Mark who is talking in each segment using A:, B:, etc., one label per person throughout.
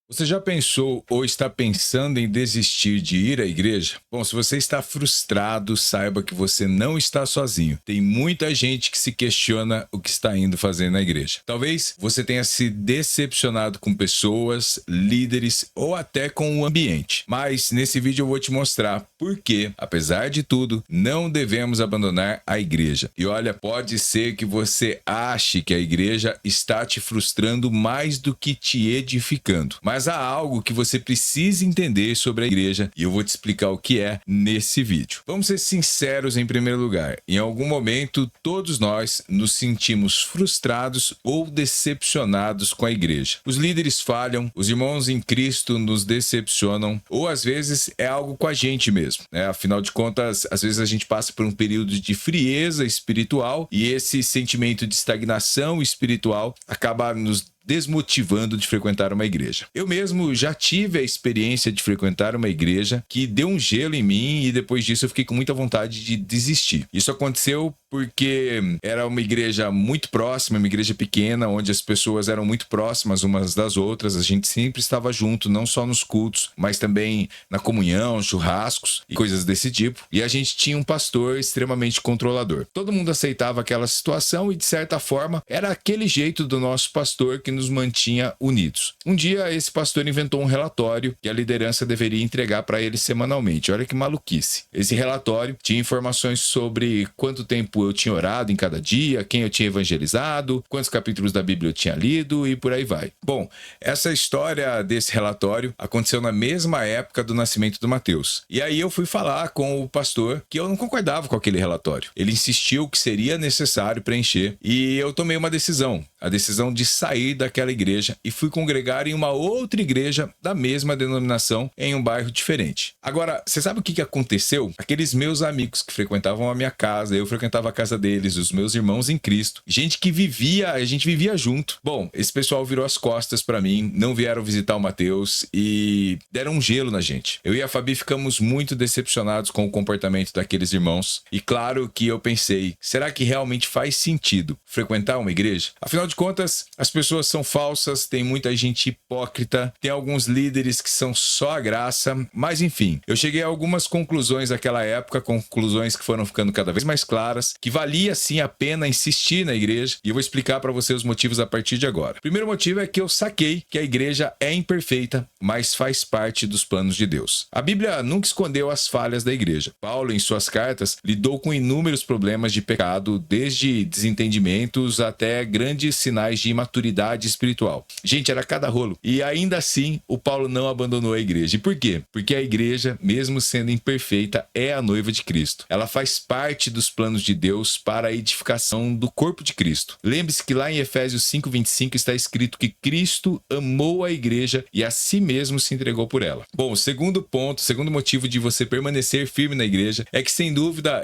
A: Você já pensou ou está pensando em desistir de ir à igreja? Bom, se você está frustrado, saiba que você não está sozinho. Tem muita gente que se questiona o que está indo fazer na igreja. Talvez você tenha se decepcionado com pessoas, líderes ou até com o ambiente. Mas nesse vídeo eu vou te mostrar por que, apesar de tudo, não devemos abandonar a igreja. E olha, pode ser que você ache que a igreja está te frustrando mais do que te edificando. Mas há algo que você precisa entender sobre a igreja e eu vou te explicar o que é nesse vídeo. Vamos ser sinceros em primeiro lugar. Em algum momento, todos nós nos sentimos frustrados ou decepcionados com a igreja. Os líderes falham, os irmãos em Cristo nos decepcionam, ou às vezes é algo com a gente mesmo, né? Afinal de contas, às vezes a gente passa por um período de frieza espiritual e esse sentimento de estagnação espiritual acaba nos desmotivando de frequentar uma igreja. Eu mesmo já tive a experiência de frequentar uma igreja que deu um gelo em mim e depois disso eu fiquei com muita vontade de desistir. Isso aconteceu porque era uma igreja muito próxima, uma igreja pequena, onde as pessoas eram muito próximas umas das outras, a gente sempre estava junto, não só nos cultos, mas também na comunhão, churrascos e coisas desse tipo. E a gente tinha um pastor extremamente controlador. Todo mundo aceitava aquela situação e, de certa forma, era aquele jeito do nosso pastor que nos mantinha unidos. Um dia, esse pastor inventou um relatório que a liderança deveria entregar para ele semanalmente. Olha que maluquice. Esse relatório tinha informações sobre quanto tempo eu tinha orado em cada dia, quem eu tinha evangelizado, quantos capítulos da Bíblia eu tinha lido e por aí vai. Bom, essa história desse relatório aconteceu na mesma época do nascimento do Mateus. E aí eu fui falar com o pastor que eu não concordava com aquele relatório. Ele insistiu que seria necessário preencher e eu tomei uma decisão. A decisão de sair daquela igreja e fui congregar em uma outra igreja da mesma denominação em um bairro diferente. Agora, você sabe o que aconteceu? Aqueles meus amigos que frequentavam a minha casa, eu frequentava a casa deles, os meus irmãos em Cristo, gente que a gente vivia junto. Bom, esse pessoal virou as costas para mim, não vieram visitar o Mateus e deram um gelo na gente. Eu e a Fabi ficamos muito decepcionados com o comportamento daqueles irmãos e claro que eu pensei, será que realmente faz sentido frequentar uma igreja? Afinal de contas, as pessoas são falsas, tem muita gente hipócrita, tem alguns líderes que são só a graça, mas enfim, eu cheguei a algumas conclusões naquela época, conclusões que foram ficando cada vez mais claras, que valia sim a pena insistir na igreja, e eu vou explicar para você os motivos a partir de agora. O primeiro motivo é que eu saquei que a igreja é imperfeita, mas faz parte dos planos de Deus. A Bíblia nunca escondeu as falhas da igreja. Paulo, em suas cartas, lidou com inúmeros problemas de pecado, desde desentendimentos até grandes sinais de imaturidade espiritual. Gente, era cada rolo. E ainda assim, o Paulo não abandonou a igreja. E por quê? Porque a igreja, mesmo sendo imperfeita, é a noiva de Cristo. Ela faz parte dos planos de Deus para a edificação do corpo de Cristo. Lembre-se que lá em Efésios 5:25 está escrito que Cristo amou a igreja e a si mesmo se entregou por ela. Bom, o segundo ponto, o segundo motivo de você permanecer firme na igreja é que sem dúvida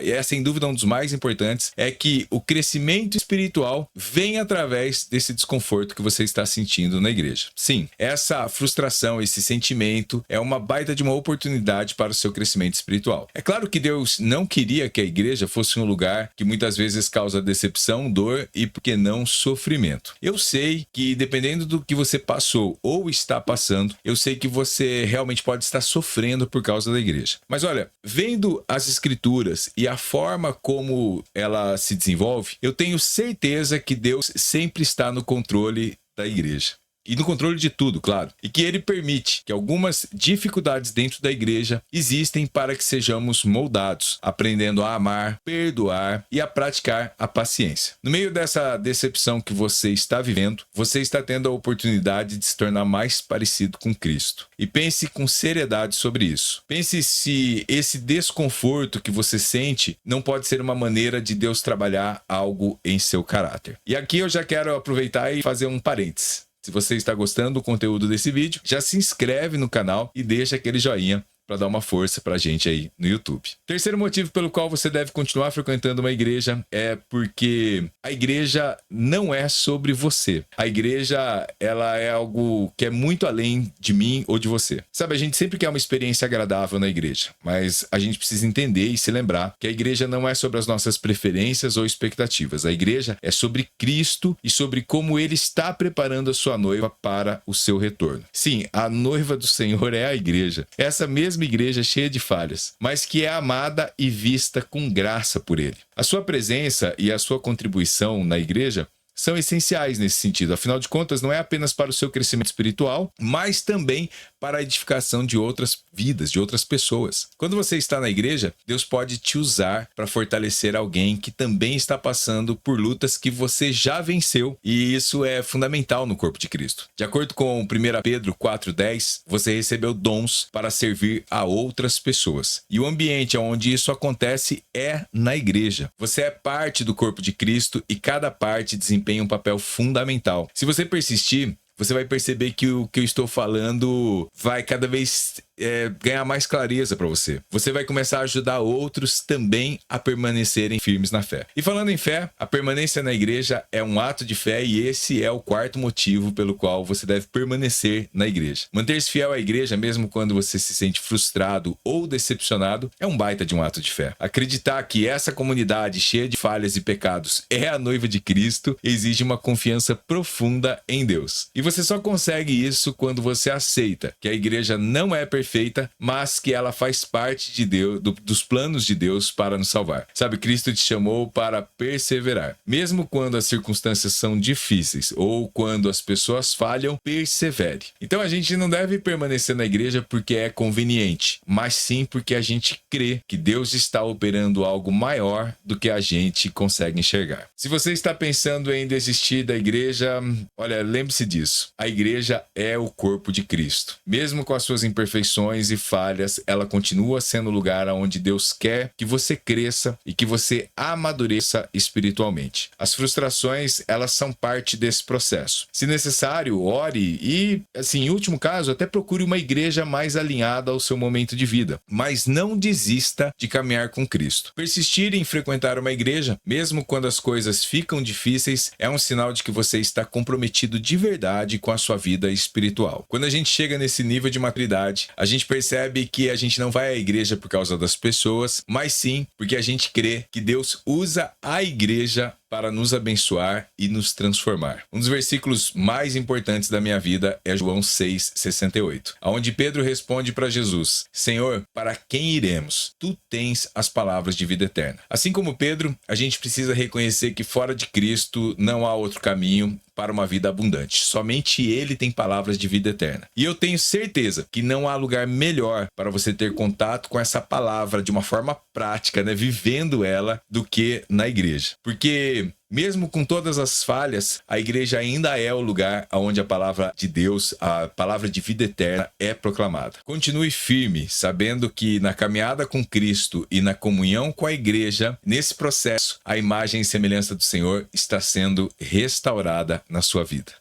A: um dos mais importantes, é que o crescimento espiritual vem através desse desconforto que você está sentindo na igreja. Sim, essa frustração, esse sentimento é uma baita de uma oportunidade para o seu crescimento espiritual. É claro que Deus não queria que a igreja fosse um lugar que muitas vezes causa decepção, dor e, por que não, sofrimento. Eu sei que dependendo do que você passou ou está passando, eu sei que você realmente pode estar sofrendo por causa da igreja. Mas olha, vendo as escrituras e a forma como ela se desenvolve, eu tenho certeza que Deus sempre está no controle da igreja. E no controle de tudo, claro. E que ele permite que algumas dificuldades dentro da igreja existem para que sejamos moldados, aprendendo a amar, perdoar e a praticar a paciência. No meio dessa decepção que você está vivendo, você está tendo a oportunidade de se tornar mais parecido com Cristo. E pense com seriedade sobre isso. Pense se esse desconforto que você sente não pode ser uma maneira de Deus trabalhar algo em seu caráter. E aqui eu já quero aproveitar e fazer um parênteses. Se você está gostando do conteúdo desse vídeo, já se inscreve no canal e deixa aquele joinha, para dar uma força pra gente aí no YouTube. Terceiro motivo pelo qual você deve continuar frequentando uma igreja é porque a igreja não é sobre você. A igreja, ela é algo que é muito além de mim ou de você. Sabe, a gente sempre quer uma experiência agradável na igreja, mas a gente precisa entender e se lembrar que a igreja não é sobre as nossas preferências ou expectativas. A igreja é sobre Cristo e sobre como Ele está preparando a sua noiva para o seu retorno. Sim, a noiva do Senhor é a igreja. Essa mesma igreja cheia de falhas, mas que é amada e vista com graça por Ele. A sua presença e a sua contribuição na igreja são essenciais nesse sentido. Afinal de contas, não é apenas para o seu crescimento espiritual, mas também para a edificação de outras vidas, de outras pessoas. Quando você está na igreja, Deus pode te usar para fortalecer alguém que também está passando por lutas que você já venceu, e isso é fundamental no corpo de Cristo. De acordo com 1 Pedro 4,10, você recebeu dons para servir a outras pessoas. E o ambiente onde isso acontece é na igreja. Você é parte do corpo de Cristo e cada parte desempenha um papel fundamental. Se você persistir, você vai perceber que o que eu estou falando vai cada vez ganhar mais clareza para você. Você vai começar a ajudar outros também a permanecerem firmes na fé. E falando em fé, a permanência na igreja é um ato de fé e esse é o quarto motivo pelo qual você deve permanecer na igreja. Manter-se fiel à igreja, mesmo quando você se sente frustrado ou decepcionado, é um baita de um ato de fé. Acreditar que essa comunidade cheia de falhas e pecados é a noiva de Cristo exige uma confiança profunda em Deus. E você só consegue isso quando você aceita que a igreja não é perfeita, mas que ela faz parte de Deus, dos planos de Deus para nos salvar. Sabe, Cristo te chamou para perseverar. Mesmo quando as circunstâncias são difíceis ou quando as pessoas falham, persevere. Então a gente não deve permanecer na igreja porque é conveniente, mas sim porque a gente crê que Deus está operando algo maior do que a gente consegue enxergar. Se você está pensando em desistir da igreja, olha, lembre-se disso. A igreja é o corpo de Cristo. Mesmo com as suas imperfeições e falhas, ela continua sendo o lugar onde Deus quer que você cresça e que você amadureça espiritualmente. As frustrações, elas são parte desse processo. Se necessário, ore e, assim, em último caso, até procure uma igreja mais alinhada ao seu momento de vida. Mas não desista de caminhar com Cristo. Persistir em frequentar uma igreja, mesmo quando as coisas ficam difíceis, é um sinal de que você está comprometido de verdade com a sua vida espiritual. Quando a gente chega nesse nível de maturidade, a gente percebe que a gente não vai à igreja por causa das pessoas, mas sim porque a gente crê que Deus usa a igreja para nos abençoar e nos transformar. Um dos versículos mais importantes da minha vida é João 6,68, onde Pedro responde para Jesus: Senhor, para quem iremos? Tu tens as palavras de vida eterna. Assim como Pedro, a gente precisa reconhecer que fora de Cristo não há outro caminho para uma vida abundante. Somente Ele tem palavras de vida eterna. E eu tenho certeza que não há lugar melhor para você ter contato com essa palavra de uma forma prática, né, vivendo ela, do que na igreja. Porque mesmo com todas as falhas, a igreja ainda é o lugar onde a palavra de Deus, a palavra de vida eterna, é proclamada. Continue firme, sabendo que na caminhada com Cristo e na comunhão com a igreja, nesse processo, a imagem e semelhança do Senhor está sendo restaurada na sua vida.